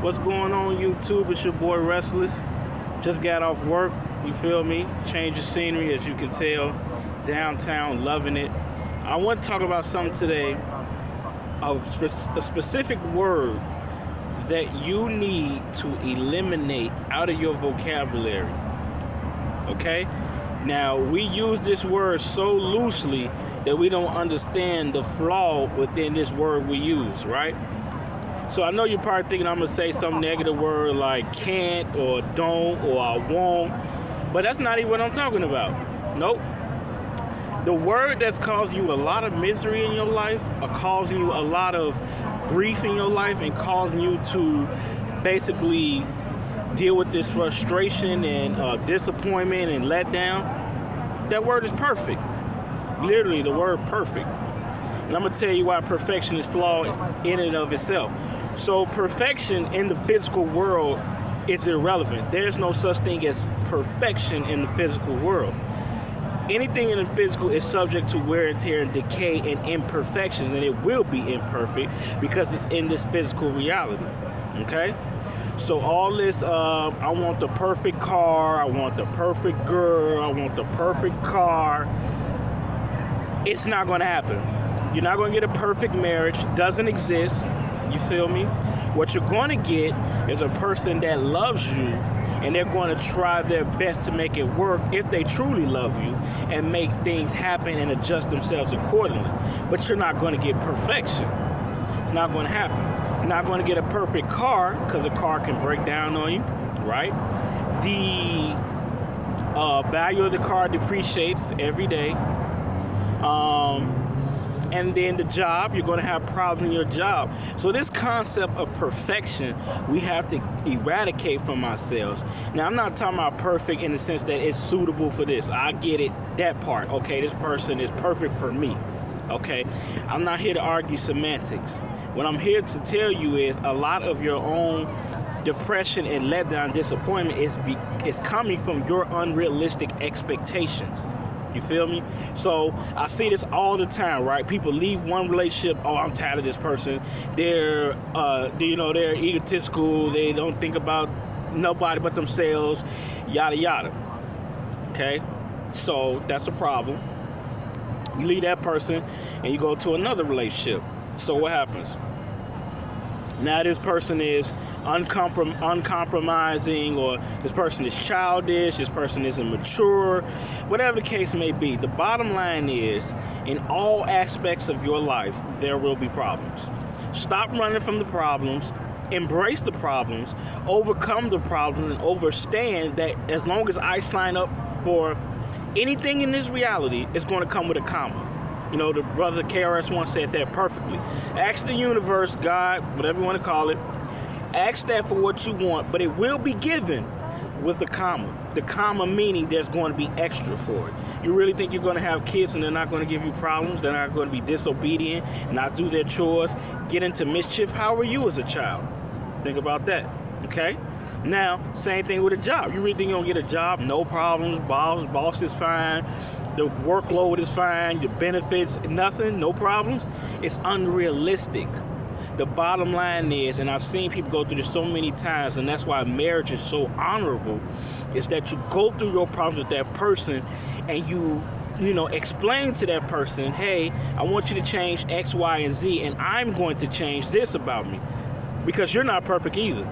What's going on YouTube? It's your boy Restless. Just got off work, you feel me? Change of scenery, as you can tell. Downtown, loving it. I want to talk about something today, a specific word that you need to eliminate out of your vocabulary. Okay? Now, we use this word so loosely that we don't understand the flaw within this word we use, right? So I know you're probably thinking I'm going to say some negative word like can't or don't or I won't, but that's not even what I'm talking about. Nope. The word that's causing you a lot of misery in your life, or causing you a lot of grief in your life, and causing you to basically deal with this frustration and disappointment and letdown, that word is perfect. Literally, the word perfect. And I'm going to tell you why perfection is flawed in and of itself. So perfection in the physical world is irrelevant. There's no such thing as perfection in the physical world. Anything in the physical is subject to wear and tear and decay and imperfections, and it will be imperfect because it's in this physical reality. Okay? So all this, I want the perfect car, I want the perfect girl, I want the perfect car, it's not going to happen. You're not going to get a perfect marriage. Doesn't exist. You feel me? What you're going to get is a person that loves you, and they're going to try their best to make it work if they truly love you and make things happen and adjust themselves accordingly. But you're not going to get perfection. It's not going to happen. You're not going to get a perfect car because a car can break down on you, right? The value of the car depreciates every day. And then the job, you're going to have problems in your job. So this concept of perfection, we have to eradicate from ourselves. Now, I'm not talking about perfect in the sense that it's suitable for this. I get it, that part. Okay, this person is perfect for me. Okay, I'm not here to argue semantics. What I'm here to tell you is a lot of your own depression and letdown, disappointment is coming from your unrealistic expectations. You feel me? So I see this all the time, right? People leave one relationship. Oh, I'm tired of this person. They're egotistical. They don't think about nobody but themselves. Yada yada. Okay, so that's a problem. You leave that person and you go to another relationship. So what happens? Now this person is uncompromising, or this person is childish, this person is immature, whatever the case may be. The bottom line is, in all aspects of your life, there will be problems. Stop running from the problems, embrace the problems, overcome the problems, and understand that as long as I sign up for anything in this reality, it's going to come with a comma. You know, the brother KRS once said that perfectly. Ask the universe, God, whatever you want to call it, ask that for what you want, but it will be given with a comma. The comma meaning there's going to be extra for it. You really think you're going to have kids and they're not going to give you problems? They're not going to be disobedient, not do their chores, get into mischief? How were you as a child? Think about that, okay? Now, same thing with a job. You really think you're going to get a job? No problems. Boss is fine. The workload is fine. Your benefits, nothing. No problems. It's unrealistic. The bottom line is, and I've seen people go through this so many times, and that's why marriage is so honorable, is that you go through your problems with that person and you explain to that person, hey, I want you to change X, Y, and Z, and I'm going to change this about me because you're not perfect either.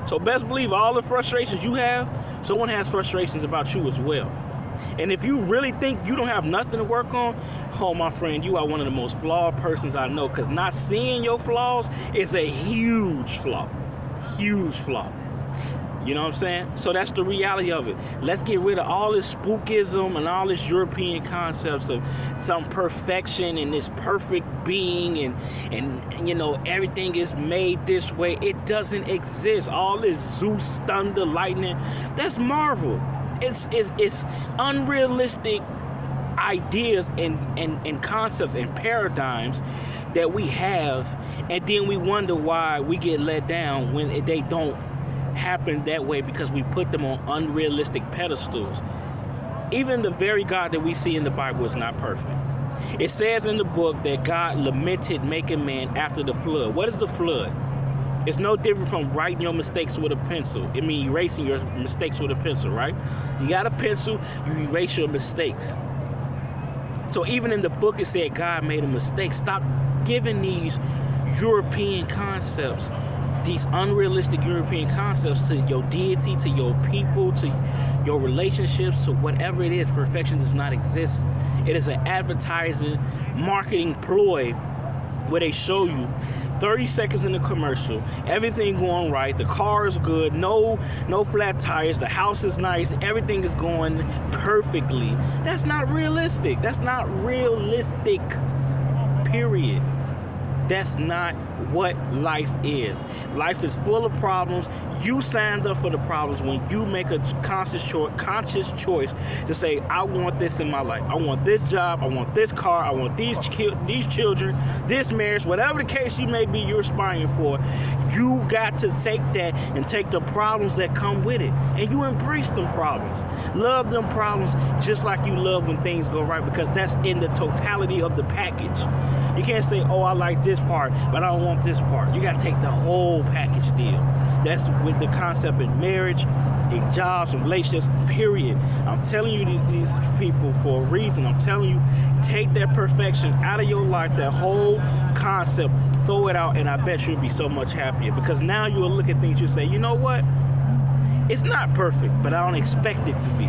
So best believe all the frustrations you have, someone has frustrations about you as well. And if you really think you don't have nothing to work on, oh, my friend, you are one of the most flawed persons I know, because not seeing your flaws is a huge flaw. Huge flaw. You know what I'm saying? So that's the reality of it. Let's get rid of all this spookism and all this European concepts of some perfection and this perfect being and everything is made this way. It doesn't exist. All this Zeus, thunder, lightning, that's Marvel. It's unrealistic ideas and concepts and paradigms that we have, and then we wonder why we get let down when they don't happen that way, because we put them on unrealistic pedestals. Even the very God that we see in the Bible is not perfect. It says in the book that God lamented making man after the flood. What is the flood? It's no different from writing your mistakes with a pencil. I mean, erasing your mistakes with a pencil, right? You got a pencil, you erase your mistakes. So even in the book, it said God made a mistake. Stop giving these European concepts, these unrealistic European concepts, to your deity, to your people, to your relationships, to whatever it is. Perfection does not exist. It is an advertising, marketing ploy where they show you 30 seconds in the commercial, everything going right, the car is good, no flat tires, the house is nice, everything is going perfectly. That's not realistic. That's not realistic, period. That's not what life is. Life is full of problems. You signed up for the problems when you make a conscious choice to say, I want this in my life. I want this job. I want this car. I want these children, this marriage, whatever the case you may be you're aspiring for. You got to take that and take the problems that come with it. And you embrace them problems. Love them problems just like you love when things go right, because that's in the totality of the package. You can't say, oh, I like this part, but I don't want this part. You got to take the whole package deal. That's with the concept in marriage, in jobs, in relationships, period. I'm telling you these people for a reason. I'm telling you, take that perfection out of your life, that whole concept, throw it out, and I bet you'll be so much happier. Because now you will look at things, you say, you know what? It's not perfect, but I don't expect it to be.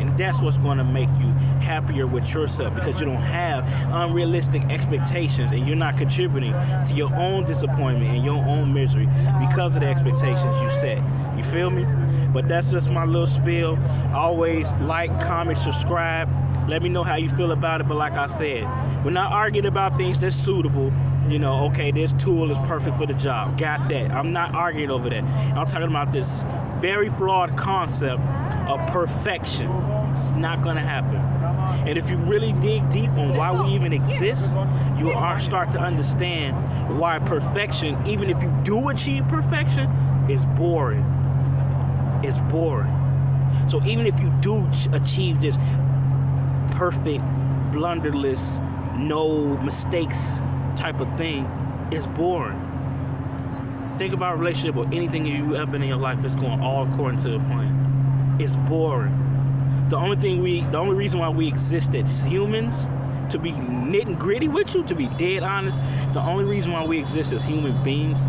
And that's what's going to make you happier with yourself, because you don't have unrealistic expectations and you're not contributing to your own disappointment and your own misery because of the expectations you set. You feel me? But that's just my little spiel. Always like, comment, subscribe. Let me know how you feel about it. But like I said, we're not arguing about things that's suitable. You know, okay, this tool is perfect for the job. Got that. I'm not arguing over that. I'm talking about this very flawed concept of perfection. It's not going to happen. And if you really dig deep on why we even exist, you start to understand why perfection, even if you do achieve perfection, is boring. It's boring. So even if you do achieve this perfect, blunderless, no mistakes type of thing, it's boring. Think about a relationship or anything you ever been in your life is going all according to the plan. It's boring. The only reason why we exist as humans, to be nitty gritty with you, to be dead honest, the only reason why we exist as human beings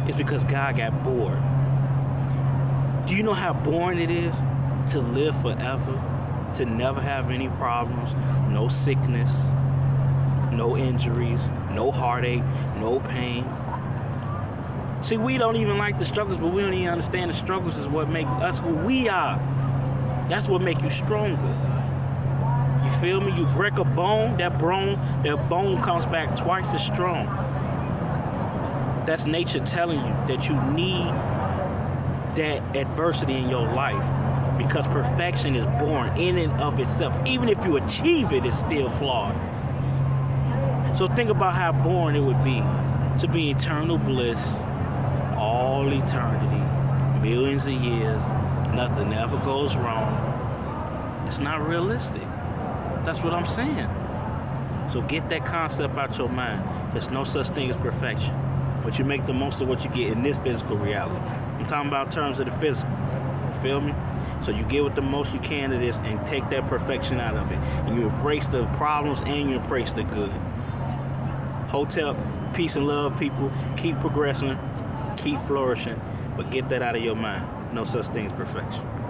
is because God got bored. Do you know how boring it is to live forever, to never have any problems, no sickness, no injuries, no heartache, no pain? See, we don't even like the struggles, but we don't even understand the struggles is what make us who we are. That's what make you stronger. You feel me? You break a bone, that bone comes back twice as strong. That's nature telling you that you need that adversity in your life, because perfection is born in and of itself. Even if you achieve it, it's still flawed. So think about how boring it would be to be eternal bliss, all eternity, millions of years, nothing ever goes wrong. It's not realistic. That's what I'm saying. So get that concept out your mind. There's no such thing as perfection, but you make the most of what you get in this physical reality. I'm talking about in terms of the physical. You feel me? So you get with the most you can of this and take that perfection out of it. And you embrace the problems and you embrace the good. Hotel, peace and love, people. Keep progressing. Keep flourishing. But get that out of your mind. No such thing as perfection.